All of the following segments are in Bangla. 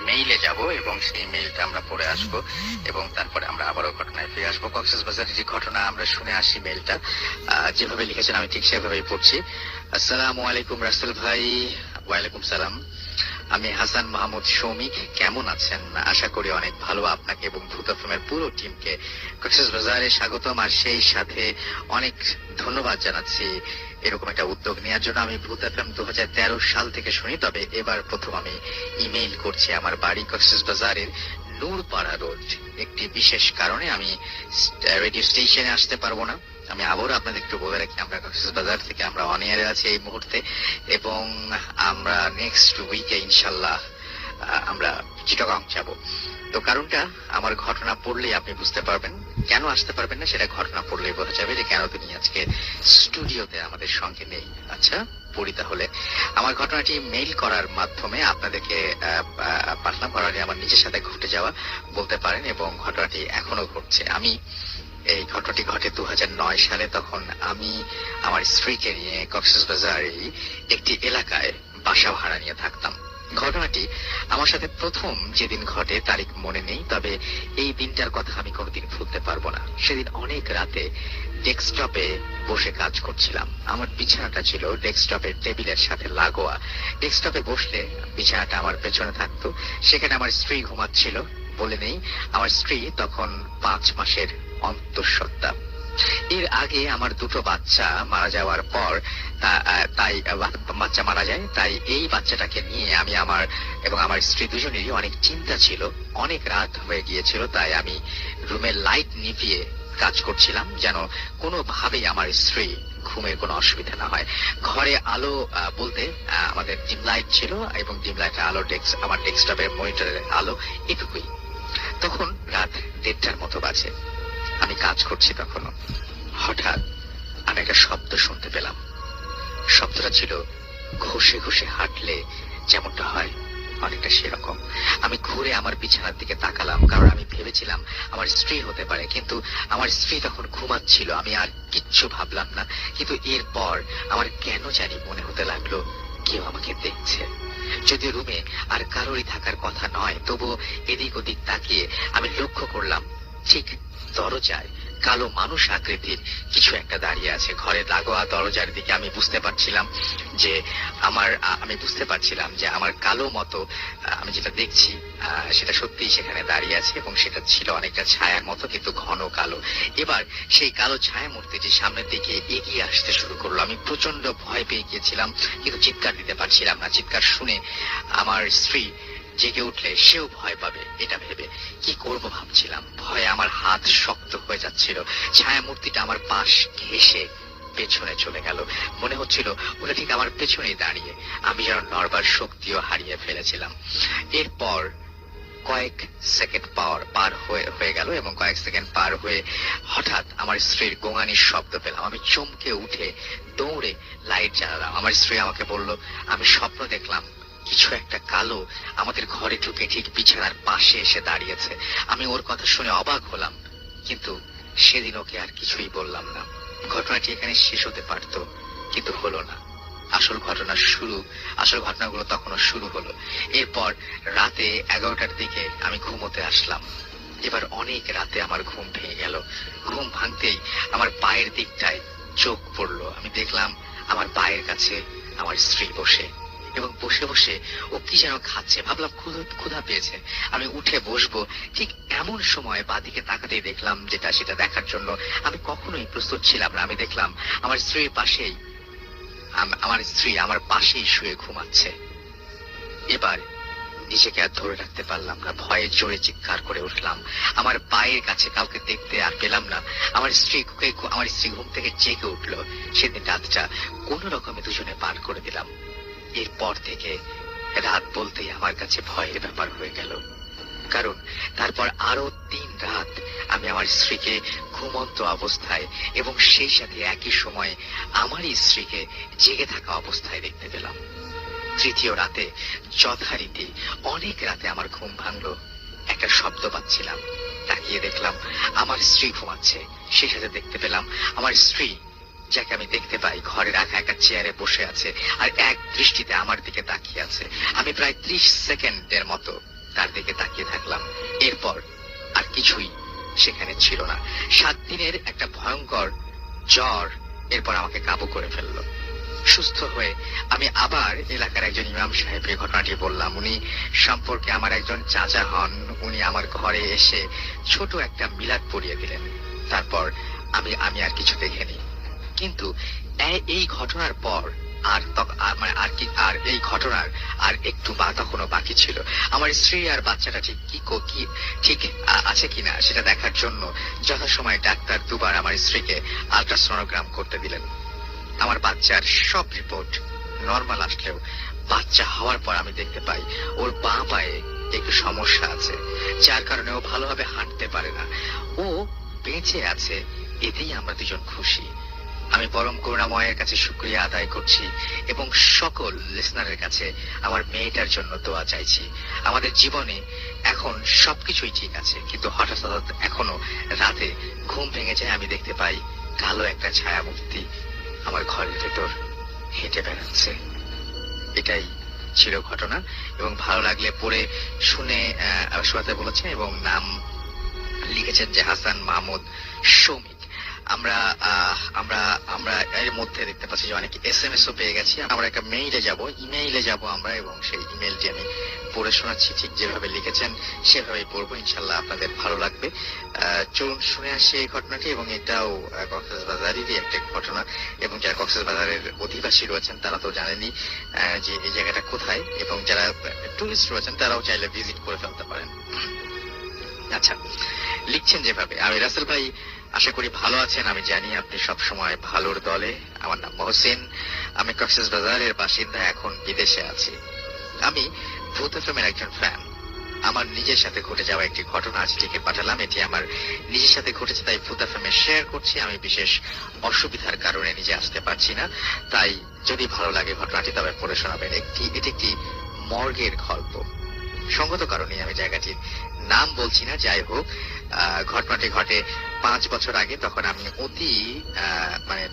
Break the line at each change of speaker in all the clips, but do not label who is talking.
মেইলে যাব এবং সেই মেইলটা আমরা পড়ে আসব এবং তারপরে আমরা আবারও ঘটনায় ফিরে আসবো। কক্সবাজারের যে ঘটনা আমরা শুনে আসি, মেইলটা যেভাবে লিখেছেন আমি ঠিক সেভাবেই পড়ছি। আসসালামু আলাইকুম রাসেল ভাই। ওয়ালাইকুম সালাম। আমি হাসান মাহমুদ শৌমিক, কেমন আছেন? আশা করি অনেক ভালো। আপনাকে এবং ভূত এফএমের পুরো টিমকে কক্সবাজারে স্বাগতম, আর সেই সাথে অনেক ধন্যবাদ জানাচ্ছি এরকম একটা উদ্যোগ নেওয়ার জন্য। আমি ভূত এফএম 2013 সাল থেকে শুনি, তবে এবার প্রথম আমি ইমেইল করছি। আমার বাড়ি কক্সবাজারের নূরপাড়া রোড। একটি বিশেষ কারণে আমি রেডিও স্টেশনে আসতে পারবো না। আমি আবারও আপনাদের একটু বলে রাখি, আমরা কক্সবাজার থেকে আমরা অন এয়ারে আছি এই মুহূর্তে এবং আমরা নেক্সট উইকে ইনশাল্লাহ আমরা চিটাগাং যাব। তো কারণটা আমার ঘটনা পড়লেই আপনি বুঝতে পারবেন। কেন আসতে পারবেন না সেটা ঘটনা পড়লেই বোঝা যাবে যে কেন তিনি আজকে স্টুডিওতে আমাদের সঙ্গে নেই। আচ্ছা, পড়ি তাহলে। আমার ঘটনাটি মেইল করার মাধ্যমে আপনাদেরকে পাঠালাম। ঘটনাটি আমার নিজের সাথে ঘটে যাওয়া বলতে পারেন এবং ঘটনাটি এখনো ঘটছে। এই ঘটনাটি ঘটে 2009 সালে। তখন আমি আমার স্ত্রীকে নিয়ে কক্সবাজারে একটি এলাকায় বাসা ভাড়া নিয়ে থাকতাম। ঘটনাটি আমার সাথে প্রথম যেদিন ঘটে তারিখ মনে নেই, তবে এই দিনটার কথা আমি কোনোদিন ভুলতে পারবো না। সেদিন অনেক রাতে ডেস্কটপে বসে কাজ করছিলাম। আমার বিছানাটা ছিল ডেস্কটপের টেবিলের সাথে লাগোয়া। ডেস্কটপে বসলে বিছানাটা আমার পেছনে থাকতো। সেখানে আমার স্ত্রী ঘুমাচ্ছিল। বলে নেই, আমার স্ত্রী তখন 5 মাসের অন্তঃসত্ত্বা। এর আগে আমার দুটো বাচ্চা মারা যাওয়ার পর বাচ্চা মারা যায়, তাই এই বাচ্চাটাকে নিয়ে আমি আমার স্ত্রী দুজনেরই অনেক চিন্তা ছিল। অনেক রাত হয়ে গিয়েছিল, তাই আমি রুমের লাইট নিভিয়ে কাজ করছিলাম যেন কোনোভাবেই আমার স্ত্রী ঘুমের কোনো অসুবিধা না হয়। ঘরে আলো বলতে আমাদের ডিম লাইট ছিল এবং ডিম লাইটের আলো আমার ডেস্কটপের মনিটরের আলো, এটুকুই। তখন রাত 1:30টার মতো বাজে। আমি কাজ করছি তখনও। হঠাৎ আমি একটা শব্দ শুনতে পেলাম। শব্দটা ছিল ঘষে ঘষে হাঁটলে যেমনটা হয়, অনেকটা সেরকম। আমি ঘুরে আমার বিছানার দিকে তাকালাম, কারণ আমি ভেবেছিলাম আমার স্ত্রী হতে পারে, কিন্তু আমার স্ত্রী তখন ঘুমাচ্ছিল। আমি আর কিচ্ছু ভাবলাম না, কিন্তু এরপর আমার কেন জানি মনে হতে লাগলো কেউ আমাকে দেখছে। যদি রুমে আর কারোরই থাকার কথা নয়, তবুও এদিক ওদিক তাকিয়ে আমি লক্ষ্য করলাম ঠিক দরজায় কালো মানুষ আকৃতির কিছু একটা দাঁড়িয়ে আছে। ঘরের লাগোয়া দরজার দিকে আমি বুঝতে পারছিলাম যে আমার কালো মতো আমি যেটা দেখছি সেটা সত্যিই সেখানে দাঁড়িয়ে আছে এবং সেটা ছিল অনেকটা ছায়ার মতো, কিন্তু ঘন কালো। এবার সেই কালো ছায়া মূর্তিটি সামনের দিকে এগিয়ে আসতে শুরু করলো। আমি প্রচন্ড ভয় পেয়ে গিয়েছিলাম, কিন্তু চিৎকার দিতে পারছিলাম না। চিৎকার শুনে আমার স্ত্রী জেগে উঠলে সেও ভয় পাবে, এটা ভেবে কি করব ভাবছিলাম। ভয়ে আমার হাত শক্ত হয়ে যাচ্ছিল। ছায়া মূর্তিটা আমার পাশ ঘেঁষে পেছনে চলে গেল। মনে হচ্ছিল ওটা ঠিক আমার পেছনেই দাঁড়িয়ে। আমি যেন নড়বার শক্তিও হারিয়ে ফেলেছিলাম। এরপর কয়েক সেকেন্ড পার হয়ে গেল এবং কয়েক সেকেন্ড পার হয়ে হঠাৎ আমার স্ত্রীর গোঙানির শব্দ পেলাম। আমি চমকে উঠে দৌড়ে লাইট জ্বালালাম। আমার স্ত্রী আমাকে বলল, আমি স্বপ্ন দেখলাম কিছু একটা কালো আমাদের ঘরে ঢুকে ঠিক বিছানার পাশে এসে দাঁড়িয়েছে। আমি ওর কথা শুনে অবাক হলাম, কিন্তু সেদিন ওকে আর কিছুই বললাম না। ঘটনাটি এখানে শেষ হতে পারত, কিন্তু হলো না। আসল ঘটনাগুলো তখনও শুরু হলো। এরপর রাতে 11টার দিকে আমি ঘুমোতে আসলাম। এবার অনেক রাতে আমার ঘুম ভেঙে গেল। ঘুম ভাঙতেই আমার পায়ের দিকটায় চোখ পড়লো। আমি দেখলাম আমার পায়ের কাছে আমার স্ত্রী বসে এবং বসে বসে ও কি যেন খাচ্ছে। ভাবলাম ক্ষুধা পেয়েছে, আমি উঠে বসবো। ঠিক এমন সময় বাদিকে তাকাতেই দেখলাম সেটা দেখার জন্য আমি কখনোই প্রস্তুত ছিলাম না। আমি দেখলাম আমার স্ত্রী আমার পাশেই শুয়ে ঘুমাচ্ছে। এবার নিজেকে আর ধরে রাখতে পারলাম না, ভয়ে জোরে চিৎকার করে উঠলাম। আমার পায়ের কাছে কাউকে দেখতে আর পেলাম না। আমার স্ত্রী ঘুম থেকে জেগে উঠলো। সেদিন রাতটা কোনো রকমে দুজনে পার করে দিলাম। এরপর থেকে রাত বলতেই আমার কাছে ভয়ের ব্যাপার হয়ে গেল, কারণ তারপর আরো 3 রাত আমি আমার স্ত্রীকে ঘুমন্ত অবস্থায় এবং সেই সাথে একই সময়ে আমারই স্ত্রীকে জেগে থাকা অবস্থায় দেখতে পেলাম। তৃতীয় রাতে যথারীতি অনেক রাতে আমার ঘুম ভাঙলো। একটা শব্দ পাচ্ছিলাম, তাকিয়ে দেখলাম আমার স্ত্রী ঘুমাচ্ছে। সেই সাথে দেখতে পেলাম আমার স্ত্রী, যাকে আমি দেখতে পাই, ঘরে রাখা একটা চেয়ারে বসে আছে আর এক দৃষ্টিতে আমার দিকে তাকিয়ে আছে। আমি প্রায় 30 সেকেন্ডের মতো তার দিকে তাকিয়ে থাকলাম। এরপর আর কিছুই সেখানে ছিল না। 7 দিনের একটা ভয়ঙ্কর জ্বর এরপর আমাকে কাবু করে ফেললো। সুস্থ হয়ে আমি আবার এলাকার একজন ইমাম সাহেবকে ঘটনাটি বললাম। উনি সম্পর্কে আমার একজন চাচা হন। উনি আমার ঘরে এসে ছোট একটা মিলাদ পড়িয়ে দিলেন। তারপর আমি আর কিছু দেখিনি। কিন্তু এই ঘটনার পর আর এই ঘটনার আর একটু তখনও বাকি ছিল। আমার স্ত্রী আর বাচ্চাটা ঠিক আছে কিনা সেটা দেখার জন্য যথাসময়ে ডাক্তার দুবার আমার স্ত্রীকে আল্ট্রাসোনোগ্রাম করতে দিলেন। আমার বাচ্চার সব রিপোর্ট নর্মাল আসলেও বাচ্চা হওয়ার পর আমি দেখতে পাই ওর বাঁ পায়ে একটু সমস্যা আছে, যার কারণে ও ভালোভাবে হাঁটতে পারে না। ও বেঁচে আছে, এতেই আমরা দুজন খুশি। আমি পরম করুণাময়ের কাছে শুকরিয়া আদায় করছি এবং সকল লিসনারের কাছে আমার মেয়েটার জন্য দোয়া চাইছি। আমাদের জীবনে এখন সবকিছুই ঠিক আছে, কিন্তু হঠাৎ এখনো রাতে ঘুম ভেঙে যায়, আমি দেখতে পাই কালো একটা ছায়ামূর্তি আমার ঘরের ভেতর হেঁটে বেড়াচ্ছে। এটাই ছিল ঘটনা। এবং ভালো লাগলে পড়ে শুনে শোনাতে বলেছেন এবং নাম লিখেছেন যে হাসান মাহমুদ সৌমিক। আমরা আমরা আমরা এর মধ্যে দেখতে পাচ্ছি যে অনেক SMS ও পেয়ে গেছি। আমরা একটা ইমেইলে যাব আমরা, এবং সেই ইমেইলটি আমি পড়ে শোনাচ্ছি। ঠিক যেভাবে লিখেছেন সেভাবেই পড়বো, ইনশাল্লাহ আপনাদের ভালো লাগবে। চলুন শুনে আসি এই ঘটনাটি। এবং এটাও কক্সবাজারেরই একটা ঘটনা, এবং যারা কক্সবাজারের অধিবাসী রয়েছেন তারা তো জানেনই যে এই জায়গাটা কোথায়, এবং যারা টুরিস্ট রয়েছেন তারাও চাইলে ভিজিট করে ফেলতে পারেন। আচ্ছা, লিখছেন যেভাবে। আমি রাসেল ভাই, আশা করি ভালো আছেন। আমি জানি আপনি সব সময় ভালোর দলে। আমার নাম মহসিন, আমি কক্সবাজারের বাসিন্দা, এখন বিদেশে আছি। আমি ভূত এফএমের একজন ফ্যান। আমার নিজের সাথে ঘটে যাওয়া একটি ঘটনা আজ লিখে পাঠালাম। এটি আমার নিজের সাথে ঘটেছে, তাই ভূত এফএমে শেয়ার করছি। আমি বিশেষ অসুবিধার কারণে নিজে আসতে পারছি না, তাই যদি ভালো লাগে ঘটনাটি তবে পড়ে শোনাবেন। এটি একটি মর্গের গল্প। সঙ্গত কারণে আমি জায়গাটির নাম বলছি না। যাই হোক, ঘটনাটি ঘটে 5 বছর আগে। তখন আমি অতি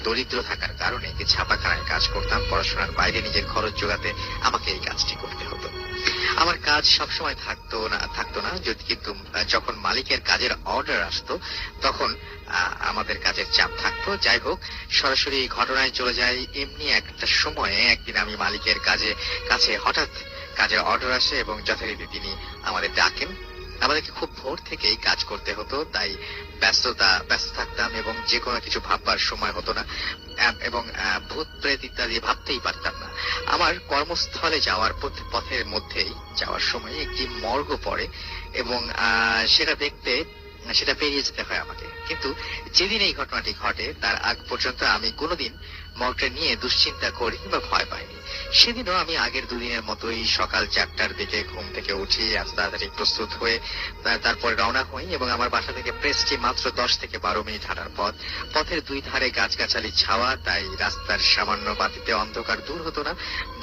দরিদ্র থাকার কারণে ছাপাখানায় কাজ করতাম। পড়াশোনার বাইরে নিজের খরচ জোগাতে আমাকে এই কাজটি করতে হতো। আমার কাজ সবসময় থাকতো না কিন্তু যখন মালিকের কাজের অর্ডার আসতো তখন আমাদের কাজের চাপ থাকতো। যাই হোক, সরাসরি ঘটনায় চলে যাই। এমনি একটা সময়ে একদিন আমি মালিকের কাছে হঠাৎ কাজের অর্ডার আসে এবং যথারীতি তিনি আমাদের ডাকেন। আমাদেরকে খুব ভোর থেকেই কাজ করতে হতো, তাই ব্যস্ত থাকতাম এবং যে কোনো কিছু ভাববার সময় হতো না, এবং ভূত প্রেত ইত্যাদি ভাবতেই পারতাম না। আমার কর্মস্থলে যাওয়ার পথের মধ্যেই যাওয়ার সময় একটি মর্গ পড়ে এবং সেটা পেরিয়ে যেতে হয় আমাকে। কিন্তু যেদিন এই ঘটনাটি ঘটে তার আগ পর্যন্ত আমি কোনোদিন মর্গটা নিয়ে দুশ্চিন্তা করি বা ভয় পাইনি। সেদিনও আমি আগের দুদিনের মতোই সকাল 4টার দিকে ঘুম থেকে উঠি, আজ তাড়াতাড়ি প্রস্তুত হয়ে তারপরে রওনা হই এবং আমার বাসা থেকে প্রেসটি মাত্র 10 থেকে 12 মিনিট হাঁটার পথ। পথের দুই ধারে গাছগাছালি ছাওয়া, তাই রাস্তার সামান্য বাতিতে অন্ধকার দূর হতো না।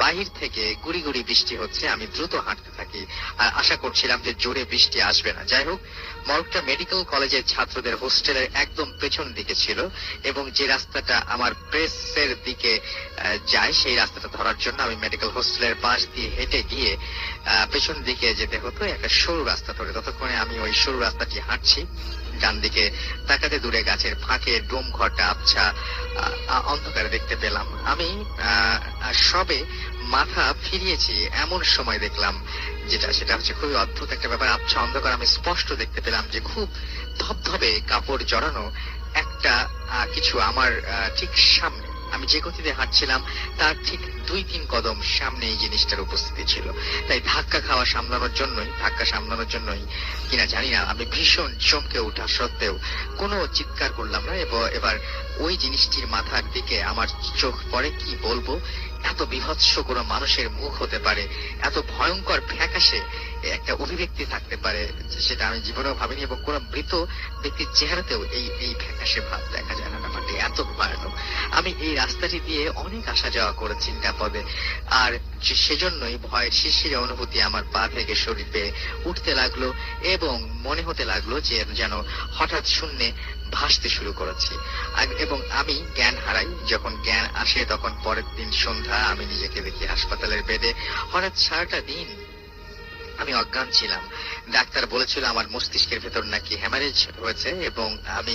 বাহির থেকে গুড়ি গুড়ি বৃষ্টি হচ্ছে। আমি দ্রুত হাঁটতে থাকি আর আশা করছিলাম যে জোরে বৃষ্টি আসবে না। যাই হোক, মর্গটা মেডিকেল কলেজের ছাত্রদের হোস্টেলের একদম পেছন দিকে ছিল এবং যে রাস্তাটা আমার প্রেসের দিকে যায় সেই রাস্তাটা ধরার জন্য আমি মেডিকেল হোস্টেলের পাশ দিয়ে হেঁটে গিয়ে পেছন দিকে যেতে হতো একটা সরু রাস্তা ধরে। ততক্ষণে আমি ওই সরু রাস্তাটি হাঁটছি। ডান দিকে তাকাতে দূরে গাছের ফাঁকে ডোম ঘরটা আবছা অন্ধকারে দেখতে পেলাম। আমি সবে মাথা ফিরিয়েছি এমন সময় দেখলাম সেটা হচ্ছে খুবই অদ্ভুত একটা ব্যাপার। আবছা অন্ধকার আমি স্পষ্ট দেখতে পেলাম যে খুব ধবধবে কাপড় জড়ানো একটা কিছু আমার ঠিক সামনে। আমি যে গতিতে হাঁটছিলাম তার ঠিক 2-3 কদম সামনে এই জিনিসটার উপস্থিতি ছিল। তাই ধাক্কা সামলানোর জন্যই কিনা জানি না, আমি ভীষণ চমকে ওঠা সত্ত্বেও কোনো চিৎকার করলাম না। এবার ওই জিনিসটির মাথার দিকে আমার চোখ পড়ে। কি বলবো, এত বিভৎস কোনো মানুষের মুখ হতে পারে, এত ভয়ঙ্কর ফ্যাকাশে একটা অভিব্যক্তি থাকতে পারে, সেটা আমি জীবনেও ভাবিনি। এবং কোন মৃত ব্যক্তির চেহারাতেও এই ফ্যাকাশে ভাব দেখা যায় না। ব্যাপারটি এত ভয়ানক। আমি এই রাস্তাটি দিয়ে অনেক আসা যাওয়া করেছি নিরাপদে, আর সেজন্যই ভয়ের শিরশিরে অনুভূতি আমার পা থেকে শরীরে উঠতে লাগলো এবং মনে হতে লাগলো যে যেন হঠাৎ শূন্যে ভাসতে শুরু করেছি। এবং আমি জ্ঞান হারাই। যখন জ্ঞান আসে তখন পরের দিন সন্ধ্যা। আমি নিজেকে দেখি হাসপাতালের বেডে। হঠাৎ সারাটা দিন আমি অজ্ঞান ছিলাম। ডাক্তার বলেছিল আমার মস্তিষ্কের ভেতর নাকি হ্যামারেজ হয়েছে, এবং আমি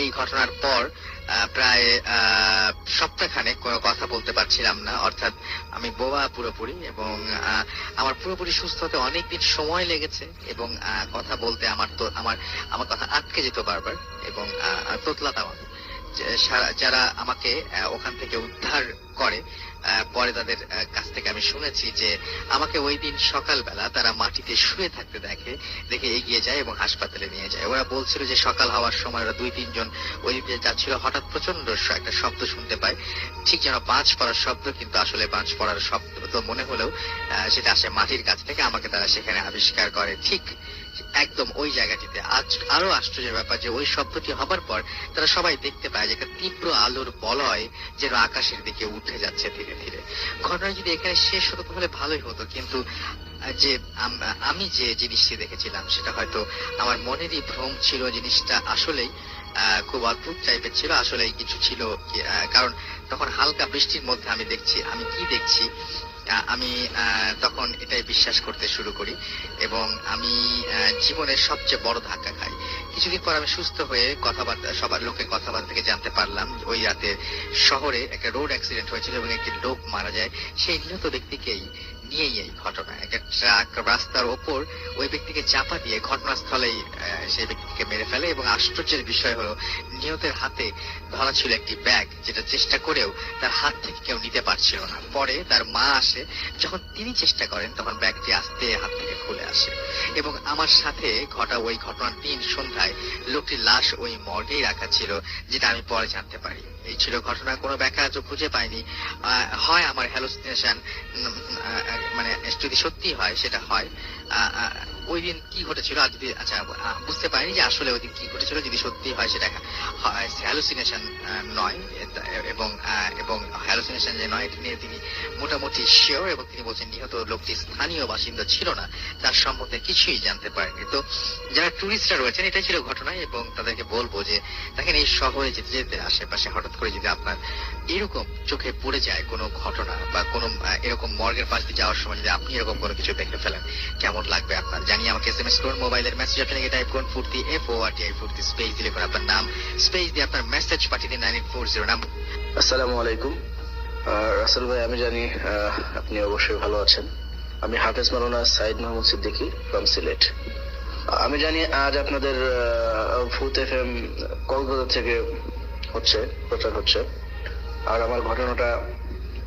এই ঘটনার পর প্রায় সপ্তাহখানেক কোনো কথা বলতে পারছিলাম না, অর্থাৎ আমি বোবা পুরোপুরি, এবং আমার পুরোপুরি সুস্থ হতে অনেকদিন সময় লেগেছে, এবং কথা বলতে আমার কথা আটকে যেত বারবার, এবং তোতলাতাম আমি। যারা আমাকে ওখান থেকে উদ্ধার করে, পরে তাদের কাছ থেকে আমি শুনেছি যে আমাকে ওই দিন সকালবেলা তারা মাটিতে শুয়ে থাকতে দেখে এগিয়ে যায় এবং হাসপাতালে নিয়ে যায়। ওরা বলছিল যে সকাল হওয়ার সময় ওরা 2-3 জন ওই দিকে যাচ্ছিল, হঠাৎ প্রচন্ড একটা শব্দ শুনতে পায়, ঠিক যেন বাজ পড়ার শব্দ, কিন্তু আসলে বাজ পড়ার শব্দ তো মনে হলেও সেটা আসে মাটির কাছ থেকে। আমাকে তারা সেখানে আবিষ্কার করে ঠিক একদম ওই জায়গাটিতে। আজ আরো আশ্চর্যের ব্যাপার যে ওই শব্দটি হবার পর তারা সবাই দেখতে পায় যে একটা তীব্র আলোর বলয় যেন আকাশের দিকে উঠে যাচ্ছে ধীরে ধীরে। ঘটনা যদি এখানে শেষ হতো তাহলে ভালোই হতো, কিন্তু যে আমি যে জিনিসটি দেখেছিলাম সেটা হয়তো আমার মনেরই ভ্রম ছিল। জিনিসটা আসলেই খুব অদ্ভুত টাইপের ছিল, আসলে কিছু ছিল। কারণ তখন হালকা বৃষ্টির মধ্যে আমি কি দেখছি, আমি তখন এটাই বিশ্বাস করতে শুরু করি, এবং আমি জীবনের সবচেয়ে বড় ধাক্কা খাই। কিছুদিন পর আমি সুস্থ হয়ে সবার লোকের কথাবার্তা থেকে জানতে পারলাম ওই রাতে শহরে একটা রোড অ্যাক্সিডেন্ট হয়েছিল এবং একটি লোক মারা যায়। সেই নিহত ব্যক্তিকেই নিয়েই এই ঘটনা। একটা ট্রাক রাস্তার ওপর ওই ব্যক্তিকে চাপা দিয়ে ঘটনাস্থলেই সেই ব্যক্তিকে মেরে ফেলে, এবং আশ্চর্যের বিষয় হলো নিহতের হাতে ধরা ছিল একটি ব্যাগ, যেটা চেষ্টা করেও তার হাত থেকে কেউ নিতে পারছিল না। পরে তার মা আসে, যখন তিনি চেষ্টা করেন তখন ব্যাগটি আস্তে হাত থেকে খুলে আসে, এবং আমার সাথে ওই ঘটনার দিন সন্ধ্যায় লোকটির লাশ ওই মর্গেই রাখা ছিল, যেটা আমি পরে জানতে পারি। এই ছিল ঘটনা, কোনো ব্যাখ্যা আজও খুঁজে পাইনি। হয় আমার হ্যালুসিনেশন, মানে যদি সত্যি হয় সেটা হয় ওই দিন কি ঘটেছিল, আর যদি বুঝতে পারিনি যে আসলে ওই দিন কি ঘটেছিল। যদি সত্যি হয় সেটা হ্যালুসিনেশন নয়, এবং হ্যালুসিনেশন যে নয় এটা নিয়ে তিনি মোটামুটি শিওর, এবং তিনি বলছেন নিহত লোকটি স্থানীয় বাসিন্দা ছিল না, তার সম্বন্ধে কিছুই জানতে পারেনি। তো যারা টুরিস্টরা রয়েছেন, এটাই ছিল ঘটনা, এবং তাদেরকে বলবো যে দেখেন এই শহরে যেতে যেতে আশেপাশে হঠাৎ করে যদি আপনার এরকম চোখে পড়ে যায় কোনো ঘটনা, বা কোনো এরকম মর্গের পাশ দিয়ে যাওয়ার সময় যদি আপনি এরকম কোনো কিছু দেখে ফেলেন, কেমন লাগবে আপনার জানিয়ে আমাকে এসএমএস করুন। মোবাইলের মেসেজ আপনাকে টাইপ করুন ফুর্তি FORTI ফুর্তি, স্পেস দিলে করে আপনার নাম, স্পেস দিয়ে আপনার মেসেজ পাঠিয়ে দিন 9840 নাম।
আসসালামু আলাইকুম রাসেল ভাই, আমি জানি আপনি অবশ্যই ভালো আছেন। আমি হাফেজ মাওলানা সাইদ মাহমুদ সিদ্দিকী ফ্রম সিলেট। আমি জানি আজ আপনাদের ফুত FM কক্সবাজার থেকে প্রচার হচ্ছে, আর আমার ঘটনাটা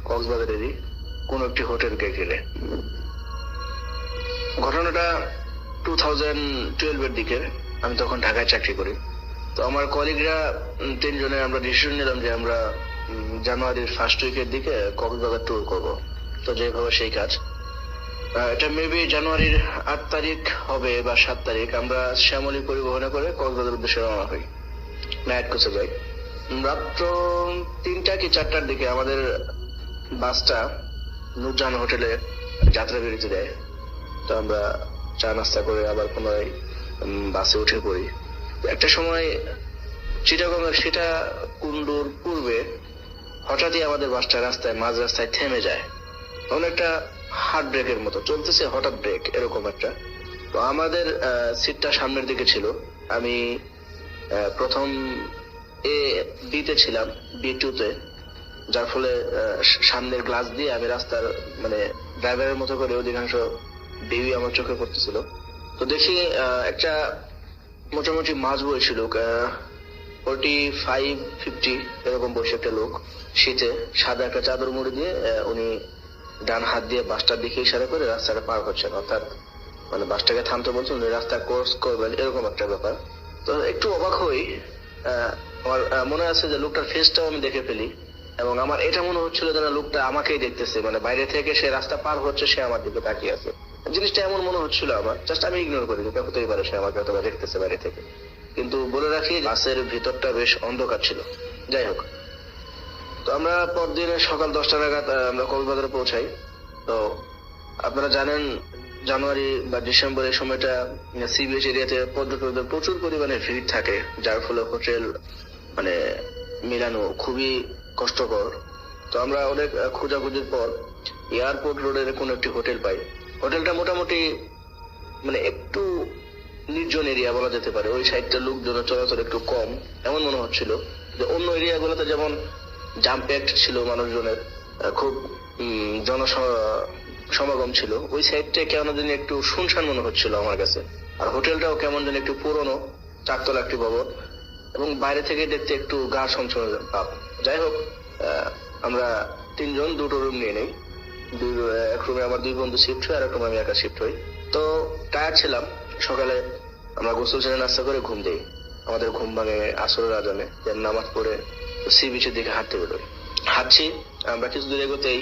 কক্সবাজারেরই কোন একটি হোটেলকে ঘিরে। ঘটনাটা 2012-এর দিকে, আমি তখন ঢাকায় চাকরি করি। তো আমার কলিগরা 3 জনে আমরা ডিসিশন নিলাম যে আমরা জানুয়ারির ফার্স্ট উইকের দিকে কক্সবাজার ট্যুর করব। তো যেভাবে সেই কাজ, এটা মেবি জানুয়ারির 8 তারিখ হবে বা 7 তারিখ। আমরা শ্যামলী পরিবহনে করে কক্সবাজার উদ্দেশ্যে রওনা হই, নাইট কোচে যাই। রাত্র 3টা কি 4টার দিকে আমাদের বাসটা নূরজাহান হোটেলে যাত্রা বিরতি দেয়। তো আমরা চা নাস্তা করে আবার পুনরায় বাসে উঠে পড়ি। একটা সময় চিটাগংয়ের সেটা কুন্ডুর পূর্বে হঠাৎই আমাদের বাসটা মাঝ রাস্তায় থেমে যায়। অনেকটা হার্ট ব্রেকের মতো চলতেছে, হঠাৎ ব্রেক এরকম একটা। তো আমাদের সিটটা সামনের দিকে ছিল। আমি প্রথম B-তে ছিলাম, B2-তে, যার ফলে সামনের গ্লাস দিয়ে আমি রাস্তার মানে ড্রাইভারের মতো করে অধিকাংশ ভিউ আমার চোখে পড়তেছিল। তো দেখি একটা মোটামুটি মাঝ বয়সী লোক, 45-50 এরকম বয়সী একটা লোক, শীতে সাদা একটা চাদর মুড়ি দিয়ে উনি ডান হাত দিয়ে বাসটার দিকে ইশারা করে রাস্তাটা পার হচ্ছেন, অর্থাৎ মানে বাসটাকে থামতে বলছেন, উনি রাস্তা ক্রস করবেন, এরকম একটা ব্যাপার। তো একটু অবাক হই। আমার মনে আছে যে লোকটার ফেসটাও আমি দেখে ফেলি, এবং আমার এটা মনে হচ্ছিল যেন লোকটা আমাকেই দেখতেছে, মানে বাইরে থেকে সে রাস্তা পার হচ্ছে, সে আমার দিকে তাকিয়ে আছে। জিনিসটা এমন মনে হচ্ছিল আমার, জাস্ট আমি ইগনোর করি, যেটা হতেই পারে সে আমাকে অথবা দেখতেছে বাইরে থেকে। কিন্তু বলে রাখি বাসের ভিতরটা বেশ অন্ধকার ছিল। যাই হোক, তো আমরা পরদিন সকাল 10টা নাগাদ আমরা কক্সবাজারে পৌঁছাই। তো আপনারা জানেন জানুয়ারি বা ডিসেম্বর এই সময়টা সি বিচ এরিয়াতে পর্যটকদের প্রচুর পরিমাণে ভিড় থাকে, যার ফলে হোটেল মানে মিলানো খুবই কষ্টকর। তো আমরা অনেক খোঁজাখুঁজির পর এয়ারপোর্ট রোডের কোন একটি হোটেল পাই। হোটেলটা মোটামুটি মানে একটু নির্জন এরিয়া বলা যেতে পারে, ওই সাইডটা লোকজন চলাচল একটু কম এমন মনে হচ্ছিল। যে অন্য এরিয়া গুলোতে যেমন জাম প্যাকড ছিল মানুষজনের, খুব সমাগম ছিল, ওই সাইডটা কেমন জানি একটু শুনশান মনে হচ্ছিল আমার কাছে। আর হোটেলটাও কেমন জানি একটু পুরনো, চারতলা একটি ভবন, এবং বাইরে থেকে দেখতে একটু গা ছমছম ভাব। যাই হোক, আমরা তিনজন দুটো রুম নিয়ে নেই। এক রুমে আমার দুই বন্ধু শিফট হয়, আর এক রুমে আমি একা শিফট হই। তো টায়ার্ড ছিলাম, সকালে আমরা গোসল সেরে নাস্তা করে ঘুম দিই। আমাদের ঘুম ভাঙে আসরের আজানে, দেন নামাজ পড়ে সি বিচের দিকে হাঁটতে বেরোই। হাঁটছি, আমরা কিছু দূর এগোতেই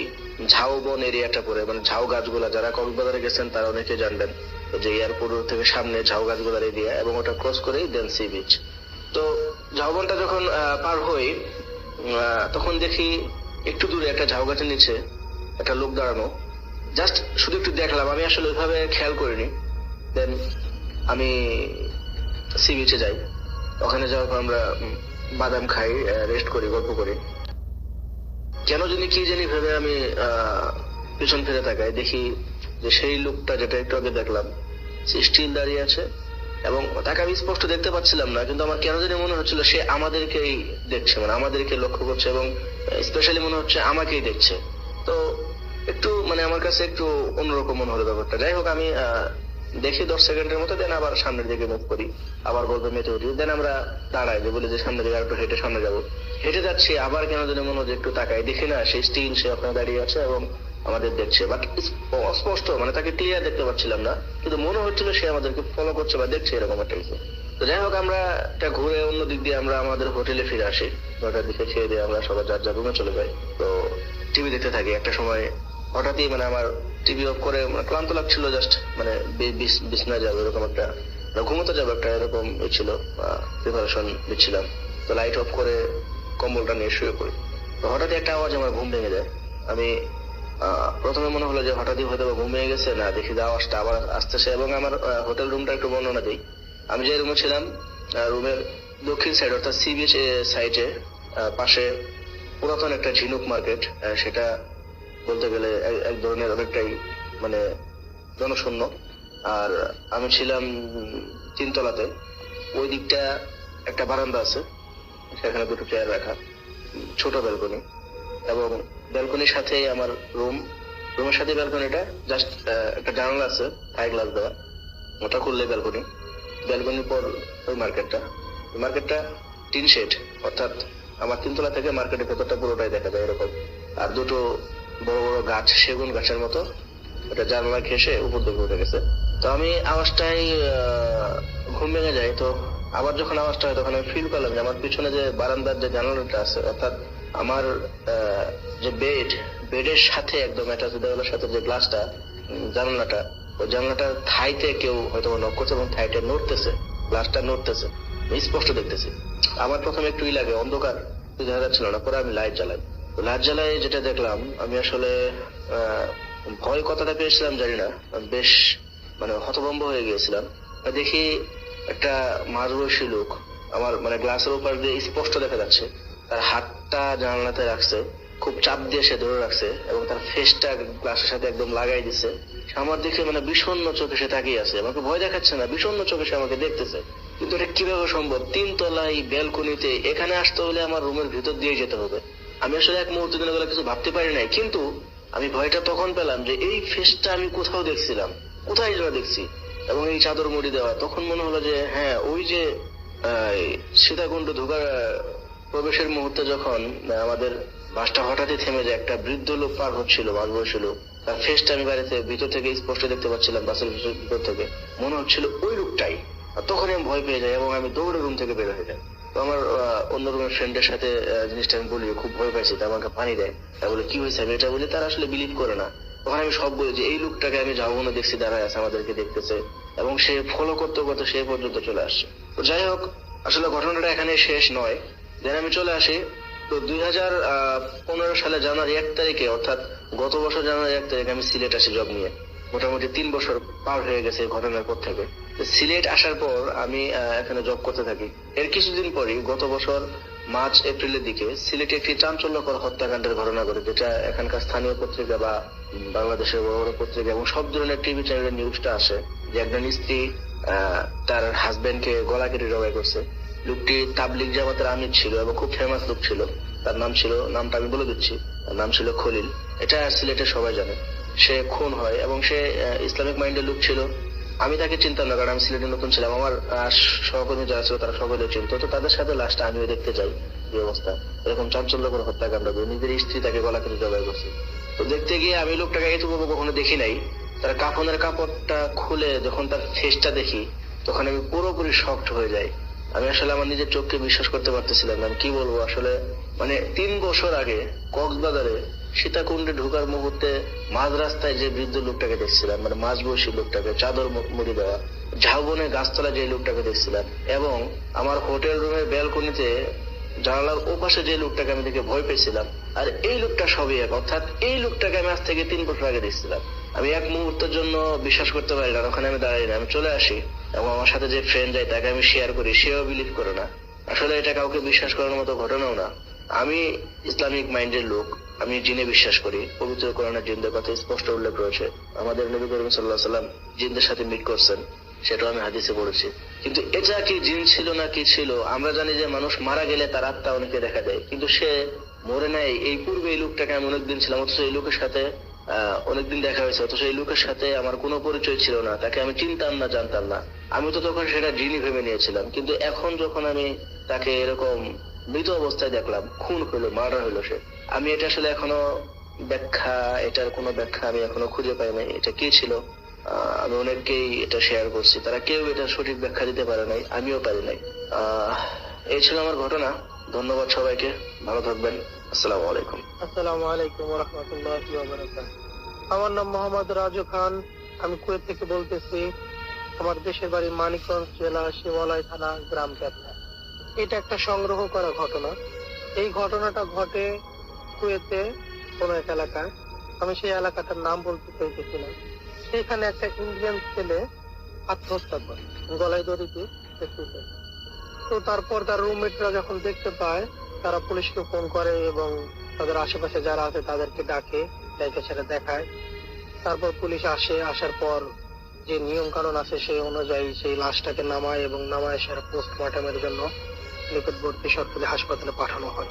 ঝাউ বন এরিয়াটা পড়ে, মানে ঝাউ গাছগুলা, যারা কক্সবাজারে গেছেন তারা অনেকে জানবেন যে এয়ারপোর্ট থেকে সামনে ঝাউ গাছগুলার এরিয়া, এবং ওটা ক্রস করেই দেন সি বিচ। তো ঝাউবনটা যখন পার হই, তখন দেখি একটু দূরে একটা ঝাউ গাছের নিচে একটা লোক দাঁড়ানো। জাস্ট শুধু একটু দেখলাম, আমি আসলে ওইভাবে খেয়াল করিনি। দেন আমি সি বিচে যাই। ওখানে যাওয়ার পর আমরা বাদাম খাই, রেস্ট করি, গল্প করি। কেন জানি কি জানি ভেবে আমি পিছন ফিরে তাকাই, দেখি যে সেই লোকটা যেটা একটু আগে দেখলাম সে স্টিল দাঁড়িয়ে আছে, এবং তাকে আমি স্পষ্ট দেখতে পাচ্ছিলাম না, কিন্তু আমার কেন জানি মনে হচ্ছিল সে আমাদেরকেই দেখছে, মানে আমাদেরকে লক্ষ্য করছে, এবং স্পেশালি মনে হচ্ছে আমাকেই দেখছে। তো একটু মানে আমার কাছে একটু অন্যরকম মনে হলো ব্যাপারটা। যাই হোক, আমি দেখি 10 সেকেন্ডের মতো, দেন আবার সামনের দিকে মুভ করি, আবার গল্পে মেতে উঠি। দেন আমরা দাঁড়াই, যে বলি যে সামনের দিকে একটু হেঁটে সামনে যাবো। হেঁটে যাচ্ছি, আবার কেন জানি মনে হচ্ছে একটু তাকাই, দেখি না সে স্টিল সে ওখানে দাঁড়িয়ে আছে এবং আমাদের দেখছে, বাট অস্পষ্ট, মানে তাকে ক্লিয়ার দেখতে পাচ্ছিলাম না, কিন্তু মনে হচ্ছিল সে আমাদেরকে ফলো করছে বা দেখছে, এরকম একটা কিছু। তো যাই হোক, আমরা এটা ঘুরে অন্য দিক দিয়ে আমরা আমাদের হোটেলে ফিরে আসি। 9টার দিকে খেয়ে দিয়ে আমরা সবাই যার যার রুমে চলে যাই। তো টিভি দেখতে থাকি। একটা সময় হঠাৎই মানে আমার টিভি অফ করে, মানে ক্লান্ত লাগছিল, জাস্ট মানে বিছনা যাবে এরকম একটা, ঘুমোতে যাবে একটা এরকম ছিল, প্রিপারেশন দিচ্ছিলাম। তো লাইট অফ করে কম্বলটা নিয়ে শুয়ে পড়ি। তো হঠাৎই একটা আওয়াজ, আমার ঘুম ভেঙে যায়। আমি প্রথমে মনে হলো যে হঠাৎই হয়তো ঘুম ভেঙে গেছে, না দেখি যে আওয়াজটা আবার আসতেছে। এবং আমার হোটেল রুমটা একটু বর্ণনা দিই। আমি যে রুমে ছিলাম, রুমের দক্ষিণ সাইড অর্থাৎ সি বিচ সাইডে পাশে পুরাতন একটা ঝিনুক মার্কেট, সেটা বলতে গেলে এক ধরনের অনেকটাই মানে জনশূন্য। আর আমি ছিলাম 3 তলাতে। ওই দিকটা একটা বারান্দা আছে, সেখানে দুটো চেয়ার রাখা, ছোট ব্যালকনি, এবং ব্যালকনির সাথে আমার রুমের সাথে ব্যালকনিটা জাস্ট একটা জানালা আছে, হাই গ্লাস দেওয়া, ওটা খুললে ব্যালকনির পর ওই মার্কেটটা টিন শেড, অর্থাৎ আমার 3 তলা থেকে মার্কেটের ভেতরটা পুরোটাই দেখা যায় এরকম। আর দুটো বড় বড় গাছ, সেগুন গাছের মতো, এটা জানালা ঘেঁষে উপর দিকে উঠে গেছে। তো আমি আওয়াজটাই ঘুম ভেঙে যায়। তো আবার যখন আওয়াজটা হয়, তখন আমি ফিল করলাম যে আমার পিছনে যে বারান্দার যে জানালাটা আছে, অর্থাৎ আমার যে বেডের সাথে একদম অ্যাটাচ দেওয়ালের সাথে যে গ্লাসটা, জানালাটা, ওই জানালাটার থাইতে কেউ হয়তো নক করছে, এবং থাইটা নড়তেছে, গ্লাসটা নড়তেছে, স্পষ্ট দেখতেছি। আমার প্রথমে একটু লাগে, অন্ধকার দেখা যাচ্ছিল না। পরে আমি লাইট জ্বালাই, যেটা দেখলাম, আমি আসলে ভয় কতটা পেয়েছিলাম জানি না, বেশ মানে হতভম্ব হয়ে গিয়েছিলাম। দেখি একটা মাঝবয়সী লোক আমার মানে গ্লাসের উপর দিয়ে স্পষ্ট দেখা যাচ্ছে, তার হাতটা জানালাতে রাখছে, খুব চাপ দিয়ে সে ধরে রাখছে, এবং তার ফেসটা গ্লাসের সাথে একদম লাগাই দিছে। আমার দিকে মানে বিষণ্ণ চোখে সে তাকিয়ে আছে, আমাকে ভয় দেখাচ্ছে না, বিষণ্ণ চোখে সে আমাকে দেখতেছে। কিন্তু এটা কিভাবে সম্ভব? 3 তলায় ব্যালকনিতে, এখানে আসতে হলে আমার রুমের ভিতর দিয়ে যেতে হবে। আমি আসলে এক মুহূর্তে দিনের বেলা কিছু ভাবতে পারি নাই, কিন্তু আমি ভয়টা তখন পেলাম যে এই ফেসটা আমি কোথায় যেন দেখছি, এবং এই চাদর মুড়ি দেওয়া। তখন মনে হলো যে হ্যাঁ, ওই যে সীতাকুণ্ড ঢোকার প্রবেশের মুহূর্তে যখন আমাদের বাসটা হঠাৎই থেমে যায়, একটা বৃদ্ধ লোক পার হচ্ছিল, মাঝবয়সী লোক, তার ফেসটা আমি বাড়িতে ভিতর থেকে স্পষ্ট দেখতে পাচ্ছিলাম, বাসের ভিতর থেকে মনে হচ্ছিল ওই লোকটাই। আর তখন আমি ভয় পেয়ে যাই, এবং আমি দৌড়ে রুম থেকে বের হয়ে যাই। তো আমার অন্য রুমের ফ্রেন্ডের সাথে জিনিসটা আমি বলি, খুব ভয় পাইছি। তা আমাকে পানি দেয়, তা বলে কি হয়েছে, আমি এটা বলি, তারা আসলে বিলিভ করে না। তখন আমি সব বলি যে এই লোকটাকে আমি ঝাউবনে দেখছি, দাঁড়ায় আছে, আমাদেরকে দেখতেছে, এবং সে ফলো করতে করতে সে পর্যন্ত চলে আসছে। তো যাই হোক, আসলে ঘটনাটা এখানে শেষ নয়। দেন আমি চলে আসি। তো 2015 সালে জানুয়ারি 1 তারিখে, অর্থাৎ গত বছর জানুয়ারি 1 তারিখে আমি সিলেট আসি জব নিয়ে। মোটামুটি 3 বছর পার হয়ে গেছে এই ঘটনার পর থেকে। সিলেট আসার পর আমি এখানে জব করতে থাকি। এর কিছুদিন পরই, গত বছর মার্চ এপ্রিলের দিকে, সিলেটে একটি চাঞ্চল্যকর হত্যাকাণ্ডের ঘটনা ঘটে, যেটা এখানকার স্থানীয় পত্রিকা বা বাংলাদেশের বড় বড় পত্রিকা এবং সব ধরনের টিভি চ্যানেলের নিউজটা আসে। যে একজন স্ত্রী তার হাজবেন্ডকে গলা কেটে জবাই করছে। লোকটি তাবলিগ জামাতের আমির ছিল এবং খুব ফেমাস লোক ছিল। তার নামটা আমি বলে দিচ্ছি, তার নাম ছিল খলিল। এটা সিলেটে সবাই জানে। সে খুন হয় এবং সে ইসলামিক মাইন্ডের লোক ছিল। আমি তাকে চিনতাম না, কারণ আমি সিলেটে নতুন ছিলাম। আমার সহকর্মী যারা ছিল তারা সকলে চিনত। তো তাদের সাথে লাস্টটা আমিও দেখতে যাই এই অবস্থা, এরকম চাঞ্চল্যকর হত্যাকাণ্ড, নিজের স্ত্রী তাকে গলা কেটে জবাই করছে। তো দেখতে গিয়ে আমি লোকটাকে এটুকু কখনো দেখি নাই। তার কাফনের কাপড়টা খুলে যখন তার ফেসটা দেখি, তখন আমি পুরোপুরি শকড হয়ে যাই। আমি আসলে আমার নিজের চোখকে বিশ্বাস করতে পারতেছিলাম না। আমি কি বলবো আসলে, মানে 3 বছর আগে কক্সবাজারে সীতাকুণ্ডে ঢোকার মুহূর্তে মাঝ রাস্তায় যে বৃদ্ধ লোকটাকে দেখছিলাম, মানে মাঝ বয়সী লোকটাকে, চাদর মুড়ি দেওয়া, ঝাউবনে গাছতলা যে লোকটাকে দেখছিলাম, এবং আমার হোটেল রুমের ব্যালকনিতে জানালার ওপাশে যে লোকটাকে আমি দেখে ভয় পেয়েছিলাম, আর এই লোকটা সবই এক। অর্থাৎ এই লোকটাকে আমি আজ থেকে 3 বছর আগে দেখছিলাম। আমি এক মুহূর্তের জন্য বিশ্বাস করতে পারি না। ওখানে আমি দাঁড়াই না, আমি চলে আসি এবং আমার সাথে যে ফ্রেন্ড যায় তাকে আমি শেয়ার করি, সেও বিলিভ করে না। আসলে এটা কাউকে বিশ্বাস করার মতো ঘটনাও না। আমি ইসলামিক মাইন্ডের লোক, আমি জিনে বিশ্বাস করি। পবিত্র কোরআনের জিনদের কথা স্পষ্ট উল্লেখ রয়েছে। আমাদের নবী করিম সাল্লাল্লাহু আলাইহি সাল্লাম জিনদের সাথে মিট করছেন, সেটাও আমি হাদিসে পড়েছি। কিন্তু এটা কি জিন ছিল না কি ছিল? আমরা জানি যে মানুষ মারা গেলে তার আত্মা অনেকে দেখা দেয়, কিন্তু সে মরে নাই। এই পূর্বে এই লোকটাকে আমি অনেকদিন ছিলাম, অথচ এই লোকের সাথে অনেকদিন দেখা হয়েছে, অথচ এই লোকের সাথে আমার কোনো পরিচয় ছিল না, তাকে আমি চিনতাম না, জানতাম না। আমি তো তখন সেটা জিনই ভেবে নিয়েছিলাম। কিন্তু এখন যখন আমি তাকে এরকম মৃত অবস্থায় দেখলাম, খুন হলো, মার্ডার হলো সে, আমি এটা আসলে এখনো এটার কোনো ব্যাখ্যা আমি এখনো খুঁজে পাই নাই। এটা কি ছিল? আমি অনেককেই এটা শেয়ার করছি, তারা কেউ এটা সঠিক ব্যাখ্যা দিতে পারে নাই, আমিও পারি নাই। এই ছিল আমার ঘটনা। ধন্যবাদ সবাইকে, ভালো থাকবেন। আসসালামু আলাইকুম।
আসসালামু আলাইকুম ওয়া রাহমাতুল্লাহি ওয়া বারাকাতুহু। আমার নাম মোহাম্মদ রাজু খান, আমি কুয়েত থেকে বলতেছি। আমার দেশের বাড়ি মানিকগঞ্জ জেলা শিবালয় থানা, গ্রাম ক্যাপনা। এটা একটা সংগ্রহ করা ঘটনা। এই ঘটনাটা ঘটে কুয়েতে কোন এক এলাকায়। আমি সেই এলাকাটার নাম বলতে চাইতেছি না। সেখানে একটা ইন্ডিয়ান ছেলে আত্মহত্যা করে, গলায় দড়ি দিয়ে মৃত্যু। তো তারপর তার রুমমেটরা যখন দেখতে পায়, তারা পুলিশকে ফোন করে এবং তাদের আশেপাশে যারা আছে তাদেরকে ডাকে সেটা দেখায়। তারপর পুলিশ আসে, আসার পর যে নিয়ম কানুন আছে সেই অনুযায়ী সেই লাশটাকে নামায় এবং নামায় সেটা পোস্টমর্টমের জন্য নিকটবর্তী সরকারি হাসপাতালে পাঠানো হয়।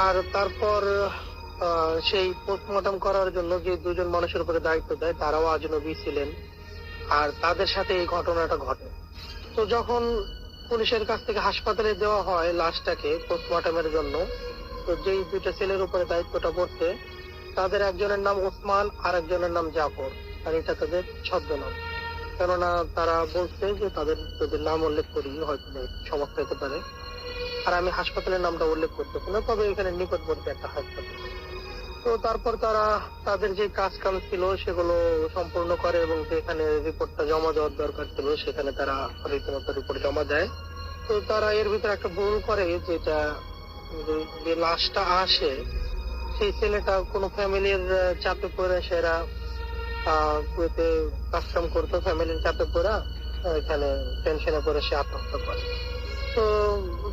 আর তারপর সেই পোস্টমর্টম করার জন্য যে 2জন মানুষের উপরে দায়িত্ব দেয়, তারাও আজনবী ছিলেন, আর তাদের সাথে এই ঘটনাটা ঘটে। তো যখন পুলিশের কাছ থেকে হাসপাতালে দেওয়া হয় লাশটাকে পোস্টমর্টমের জন্য, তো যেই 2টা ছেলের উপরে দায়িত্বটা পড়ছে, তাদের একজনের নাম ওসমান আর একজনের নাম জাফর, আর এটা তাদের ছদ্মনাম। কেননা তারা বলছে যে তাদের যদি নাম উল্লেখ করি হয়তো সমস্যা হতে পারে। আর আমি হাসপাতালের নামটা উল্লেখ করতেছি না, তবে এখানে নিকটবর্তী একটা হাসপাতাল। তো তারপর তারা তাদের যে কাজ কাম ছিল সেগুলো সম্পূর্ণ করে এবং যেখানে রিপোর্টটা জমা দেওয়ার দরকার ছিল সেখানে তারা রীতিমতো রিপোর্ট জমা দেয়। তো তারা এর ভিতরে একটা ভুল করে, যেটা যে লাশটা আসে সেই ছেলেটা কোনো ফ্যামিলির চাপে পড়ে সেরা কুয়েতে কাজ কাম করতো, ফ্যামিলির চাপে পড়া এখানে টেনশনে পড়ে সে আত্মহত্যা করে। তো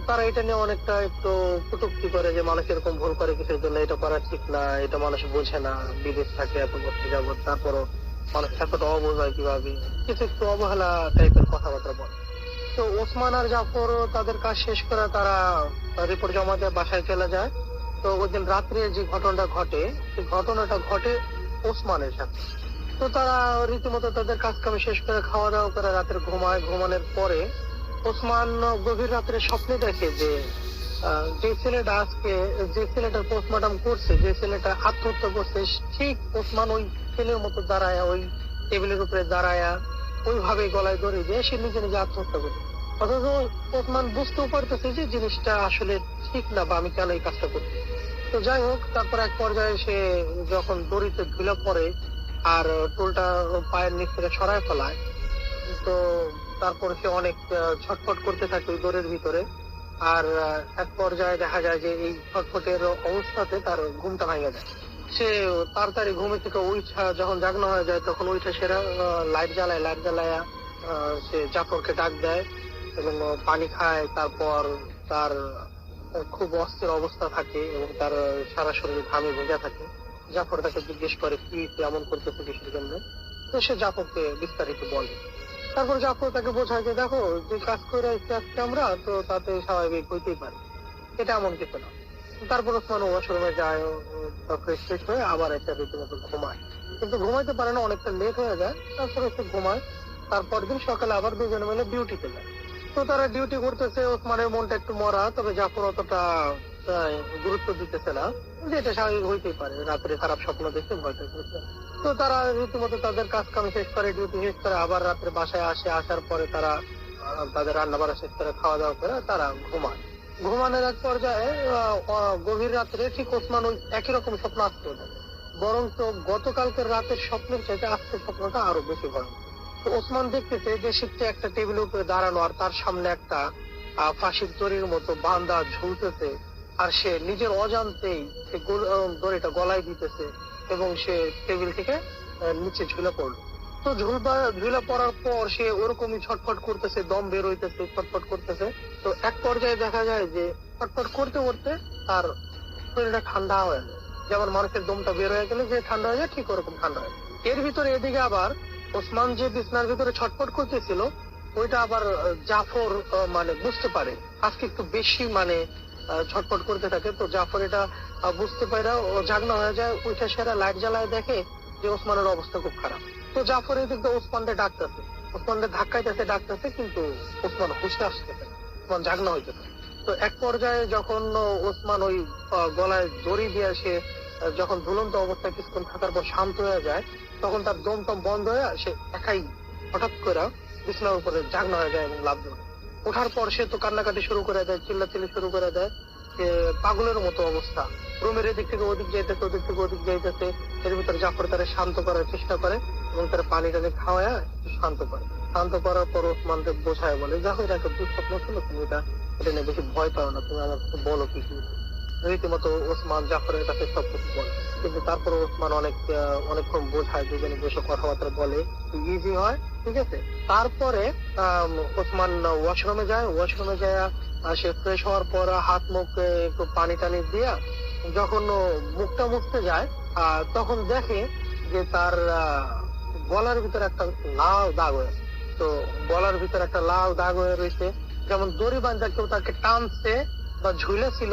তারা এটা নিয়ে অনেকটা একটু কটূক্তি করে যে মানুষ এরকম ভুল করে কিসের জন্য, এটা করা ঠিক না, এটা মানুষ বোঝে না, বিদেশ থাকে এত বছর যাবত, তারপরও মানুষ এতটা অবোঝ হয় কিভাবে, কিছু একটু অবহেলা টাইপের কথাবার্তা বলে। তো ওসমান আর জাফর তাদের কাজ শেষ করে তারা রিপোর্ট জমা দিয়ে বাসায় চলে যায়। তো ওই দিন রাত্রে যে ঘটনাটা ঘটে, সেই ঘটনাটা ঘটে ওসমানের সাথে। তো তারা রীতিমতো তাদের কাজ কাম শেষ করে খাওয়া দাওয়া করে রাতের ঘুমায়। ঘুমানোর পরে ওসমান গভীর রাত্রে স্বপ্নে দেখে যে যে ছেলেটা আজকে যে ছেলেটার পোস্টমর্টম করছে, যে ছেলেটা আত্মহত্যা করছে, ঠিক ওসমান ওই ছেলের মতো দাঁড়ায়, ওই টেবিলের উপরে দাঁড়ায়া ওইভাবে গলায় দড়ি দিয়ে সে নিজে নিজে আত্মহত্যা করে। অথচ ওসমান বুঝতেও পারতেছে যে জিনিসটা আসলে ঠিক না, বা আমি কেন এই কাজটা করছি। তো যাই হোক, তারপর এক পর্যায়ে সে যখন দড়িতে ঝুলে পড়ে আর টোলটা পায়ের নিচ থেকে সরায় ফেলায়, তো তারপর সে অনেক ছটফট করতে থাকে ওই দড়ির ভিতরে। আর এক পর্যায়ে দেখা যায় যে এই ছটফটের অবস্থাতে তার ঘুমটা ভেঙে যায়। সে তাড়াতাড়ি ঘুমে থেকে উঠা, যখন জাগনো হয়ে যায় তখন উঠে সেরা লাইট জ্বালায়া সে জাফরকে ডাক দেয় এবং পানি খায়। তারপর তার খুব অস্থির অবস্থা থাকে এবং তার সারা শরীর ঘামে ভেজা থাকে। জাফর তাকে জিজ্ঞেস করে কি এমন করতেছে কিসের জন্য। তো সে জাফরকে বিস্তারিত বলে। তারপর জাফর তাকে বোঝায় যে দেখো যে কাজ করে এসেছি আজকে আমরা, তো তাতে স্বাভাবিক হইতেই পারে, এটা এমন কিছু না। তারপর ওসমান ওয়াশরুমে যায়, ফ্রেশ ফ্রেশ হয়ে আবার একটা রীতিমতো ঘুমায়, কিন্তু ঘুমাইতে পারে না, অনেকটা লেট হয়ে যায়, তারপর একটু ঘুমায়। তারপর দিন সকালে আবার দুজনে মিলে ডিউটিতে যায়। তো তারা ডিউটি করতেছে, ওসমানের মনটা একটু মরা, তবে জাফর অতটা গুরুত্ব দিতেছে না, যে এটা স্বাভাবিক হইতেই পারে, রাত্রে খারাপ স্বপ্ন দেখতে ভয় করছে। তো তারা রীতিমতো তাদের কাজ কাম শেষ করে, ডিউটি শেষ করে আবার রাত্রে বাসায় আসে, আসার পরে তারা তাদের রান্না বান্না শেষ করে খাওয়া দাওয়া করে তারা ঘুমায়। ঘুমানোর এক পর্যায়ে গভীর রাত্রে ঠিক ওসমান ওই একই রকম স্বপ্ন আসতে যায়, বরং তো গতকালকের রাতের স্বপ্নের চাইতে আজকের স্বপ্নটা আরো বেশি ভয়ঙ্কর। তো ওসমান দেখতেছে যে শিখতে একটা টেবিলের উপরে দাঁড়ানো, আর তার সামনে একটা ফাঁসির দড়ির মতো বাঁধা ঝুলতেছে, আর সে নিজের অজান্তেই সে দড়িটা গলায় দিতেছে এবং সে টেবিল থেকে নিচে ঝুলে পড়লো। তো ঝুলে পড়ার পর সে ওরকমই ছটফট করতেছে, দম বের হইতেছে, ছটফট করতেছে। তো এক পর্যায়ে দেখা যায় যে ছটফট করতে করতে তার শরীরটা ঠান্ডা হয়ে যায়, যেমন মানুষের দমটা বের হয়ে গেলে যে ঠান্ডা হয়ে যায়, ঠিক ওরকম ঠান্ডা হয়ে যায়। এর ভিতরে এদিকে আবার ওসমান যে বিছনার ভিতরে ছটফট করতেছিল, ওইটা আবার জাফর মানে বুঝতে পারে আজকে একটু বেশি মানে ছটফট করতে থাকে। তো জাফর এটা বুঝতে পারে, ও জাগনা হয়ে যায়, উঠে সেরা লাইট জ্বালায় দেখে যে ওসমানের অবস্থা খুব খারাপ। তো জাফর এদিক দিয়ে ওসমানকে ডাকতেছে, ওসমানকে ধাক্কাইতেছে, ডাকতেছে, কিন্তু ওসমান হুঁশে আসতেছে, ওসমান জাগনা হইতেছে। তো এক পর্যায়ে যখন ওসমান ওই গলায় দড়ি দিয়ে সে যখন ঝুলন্ত অবস্থায় কিছুক্ষণ থাকার পর শান্ত হয়ে যায়, তখন তার দম টম বন্ধ হয়ে সে একাই হঠাৎ করে বিছানার উপরে জাগনা হয়ে যায় এবং লাফ দেয়। ওঠার পর সে তো কান্নাকাটি শুরু করে দেয়, চিল্লাচিল্লি শুরু করে দেয়, পাগলের মতো অবস্থা, রুমের এদিক থেকে ওদিক যাইতেছে, ওদিক থেকে ওদিক যাইতেছে। এর ভিতরে জাফর তারা শান্ত করার চেষ্টা করে এবং তার পানি টানি খাওয়ায় শান্ত করে। শান্ত করার পর ওসমানকে বোঝায়, বলে দেখো এটা একটা দুঃস্বপ্ন ছিল, তুমি এটা নিয়ে বেশি ভয় পাও না, তুমি আমার বলো কি কি। রীতিমতো ওসমান জাফরের কাছে সবকিছু বলে, কিন্তু তারপর ওসমান অনেকক্ষণ বোঝায়, দুজনে বসে কথাবার্তা বলে, ইজি হয়, ঠিক আছে। তারপরে ওসমান ওয়াশরুমে যায়, ওয়াশরুমে যায় সে ফ্রেশ হওয়ার পর হাত মুখ একটু পানি টানি দিয়া যখন ও মুখটা মুছতে যায়, তখন দেখে যে তার গলার ভিতরে একটা লাল দাগ হয়ে আছে। তো গলার ভিতরে একটা লাল দাগ হয়ে রয়েছে, যেমন দড়ি বাঁধা কেউ তাকে টানছে বা ঝুলেছিল,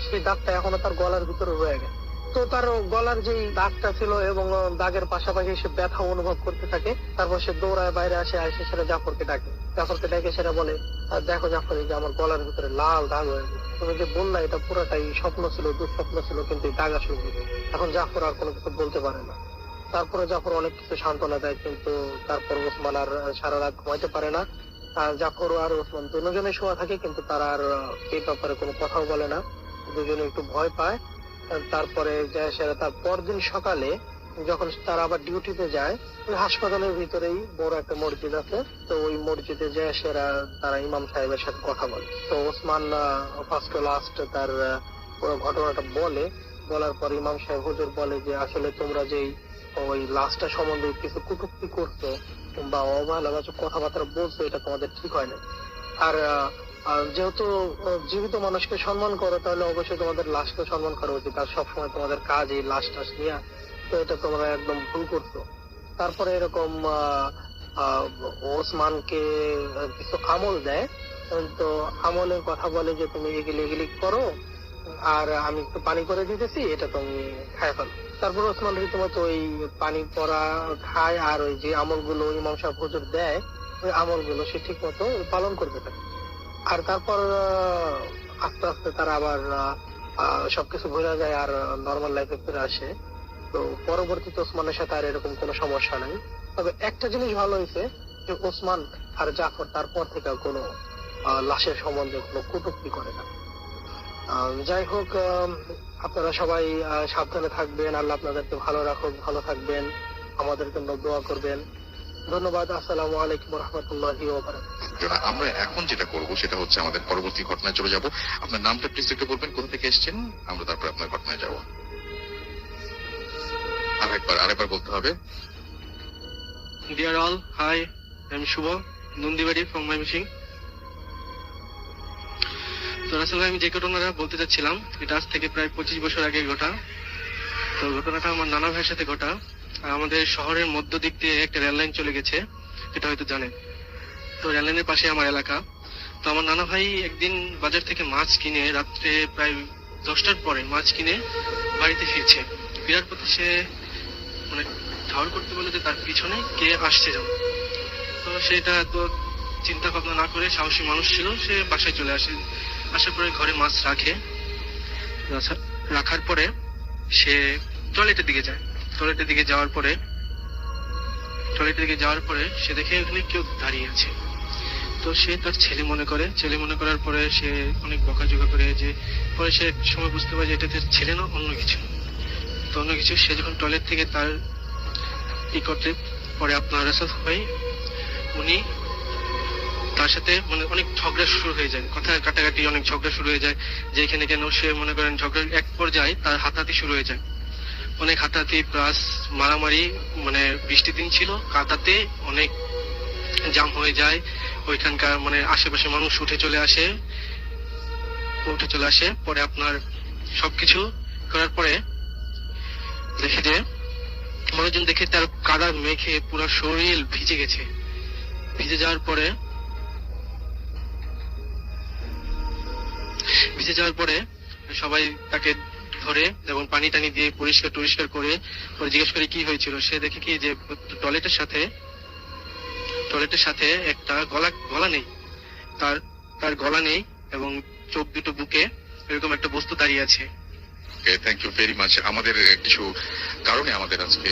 সেই দাগটা এখনো তার গলার ভিতরে রয়ে গেছে। তো তার গলার যে দাগটা ছিল এবং দাগের পাশাপাশি সে ব্যথা অনুভব করতে থাকে। তারপর সে দৌড়ায় বাইরে আসে সেটা জাফরকে ডাকে, জাফরকে ডেকে সেটা বলে, দেখো জাফর, এই যে আমার গলার ভিতরে লাল দাগ হয়ে গেছে, তুমি যে বললা এটা পুরোটাই স্বপ্ন ছিল, দুঃস্বপ্ন ছিল, কিন্তু এই দাগ আসলে কি? এখন জাফর আর কোনো কিছু বলতে পারে না। তারপরে জাফর অনেক কিছু সান্ত্বনা দেয়, কিন্তু তারপর ওসমান আর সারা রাত ঘুমাইতে পারে না। জাফর আর ওসমান দুজনে শোয়া থাকে, কিন্তু তারা আর এই ব্যাপারে কোনো কথাও বলে না, দুজনে একটু ভয় পায়। তারপরে সেরা তার পরদিন সকালে যখন তারা আবার ডিউটিতে যায়, হাসপাতালের ভিতরেই বড় একটা মসজিদ আছে, তো ওই মসজিদে যায় সেরা তারা ইমাম সাহেবের সাথে কথা বলে। তো ওসমান ফার্স্ট লাস্ট তার পুরো ঘটনাটা বলে, বলার পর ইমাম সাহেব হুজুর বলে যে আসলে তোমরা যেই ওই লাশটা সম্বন্ধে কিছু কটূক্তি করছো বা অবহেলাবাচক কথাবার্তা বলছো, এটা তোমাদের ঠিক হয় না। আর যেহেতু জীবিত মানুষকে সম্মান করো, তাহলে অবশ্যই তোমাদের লাশকে সম্মান করা উচিত, আর সবসময় তোমাদের কাজ এই লাশ টাশ নিয়ে, তো এটা তোমরা একদম ভুল করছো। তারপরে এরকম ওসমানকে কিছু আমল দেয়, তো আমলের কথা বলে যে তুমি এগুলি এগুলি করো, আর আমি একটু পানি করে দিতেছি, এটা তুমি খায় ফেলো। তারপর ওসমান রীতিমতো ওই পানি পরা খায়, আর ওই যে আমলগুলো ইমাম সাহেব হুজুর দেয়, ওই আমলগুলো সে ঠিক মতো পালন করতে থাকে। আর তারপর আস্তে আস্তে তারা আবার সবকিছু ভুলে যায় আর নর্মাল লাইফে ফিরে আসে। তো পরবর্তীতে ওসমানের সাথে আর এরকম কোনো সমস্যা নাই। তবে একটা জিনিস ভালো হয়েছে যে ওসমান আর জাফর তারপর থেকে কোনো লাশের সম্বন্ধে কোনো কটূক্তি করে না। যাই হোক, আপনারা সবাই সাবধানে থাকবেন, আল্লাহ আপনাদেরকে ভালো রাখুক, ভালো থাকবেন, আমাদের জন্য দোয়া করবেন। ধন্যবাদ। আসসালামু আলাইকুম রহমতুল্লাহি ওয়া বারাকাতুহু।
আমরা এখন যেটা করব সেটা হচ্ছে আমাদের পরবর্তী ঘটনায় চলে যাব। আপনার নামটা প্লিজ একটু বলবেন, কোথা থেকে এসেছেন, আমরা তারপর আপনার ঘটনায় যাব। আরেকবার বলতে হবে।
ডিয়ার অল, হাই, আমি শুভ, নন্দীবাড়ি ফ্রম ময়মনসিং। তো আসলে আমি যে ঘটনাটা বলতে চাচ্ছিলাম, এটা আজ থেকে প্রায় 25 বছর আগে ঘটা। তো ঘটনাটা আমার নানা ভাইয়ের সাথে ঘটা। আমাদের শহরের মধ্য দিক দিয়ে একটা রেল লাইন চলে গেছে, এটা হয়তো জানেন। তো রেললাইনের পাশে আমার এলাকা। তো আমার নানা ভাই একদিন বাজার থেকে মাছ কিনে রাত্রে প্রায় 10টার পরে মাছ কিনে বাড়িতে ফিরছে। ফেরার পথে সে মানে ঠাউর করতে বলে যে তার পিছনে কে আসছে যেন। তো সেটা তো চিন্তা ভাবনা না করে, সাহসী মানুষ ছিল, সে বাসায় চলে আসে। আসার পরে ঘরে মাছ রাখে। রাখার পরে সে টয়লেটের দিকে যায়। টয়লেটের দিকে যাওয়ার পরে সে দেখে ওখানে কেউ দাঁড়িয়ে আছে। তো সে তার ছেলে মনে করার পরে সে অনেক বকাঝকা করে, যে পরে সে এক সময় বুঝতে পারে যে এটা তার ছেলে না, অন্য কিছু। তো অন্য কিছু সে যখন টয়লেট থেকে তার করতে পরে আপনার রাসূল ভাই উনি তার সাথে মানে অনেক ঝগড়া শুরু হয়ে যায়, কথা কাটাকাটি অনেক ঝগড়া শুরু হয়ে যায়। যে এখানে কেন সে মনে করেন ঝগড়ার এক পর্যায়ে তার হাতাহাতি শুরু হয়ে যায়, অনেক হাতাহাতি প্লাস মারামারি। মানে বৃষ্টির দিন ছিল, কাদাতে অনেক জাম হয়ে যায়। ওইখানকার মানে আশেপাশে মানুষ উঠে চলে আসে। পরে আপনার সবকিছু করার পরে দেখে যে মানুষজন দেখে তার কাদা মেখে পুরো শরীর ভিজে গেছে। ভিজে যাওয়ার পরে সবাই তাকে ধরে এবং পানি টানি দিয়ে পরিষ্কার করে পরে জিজ্ঞেস করে কি হয়েছিল। সে দেখে কি যে টয়লেটের সাথে একটা গলা নেই, তার গলা নেই এবং চোখ দুটো বুকে এরকম একটা বস্তু দাঁড়িয়ে আছে।
Thank you very much. আমাদের কিছু কারণে আমাদের আজকে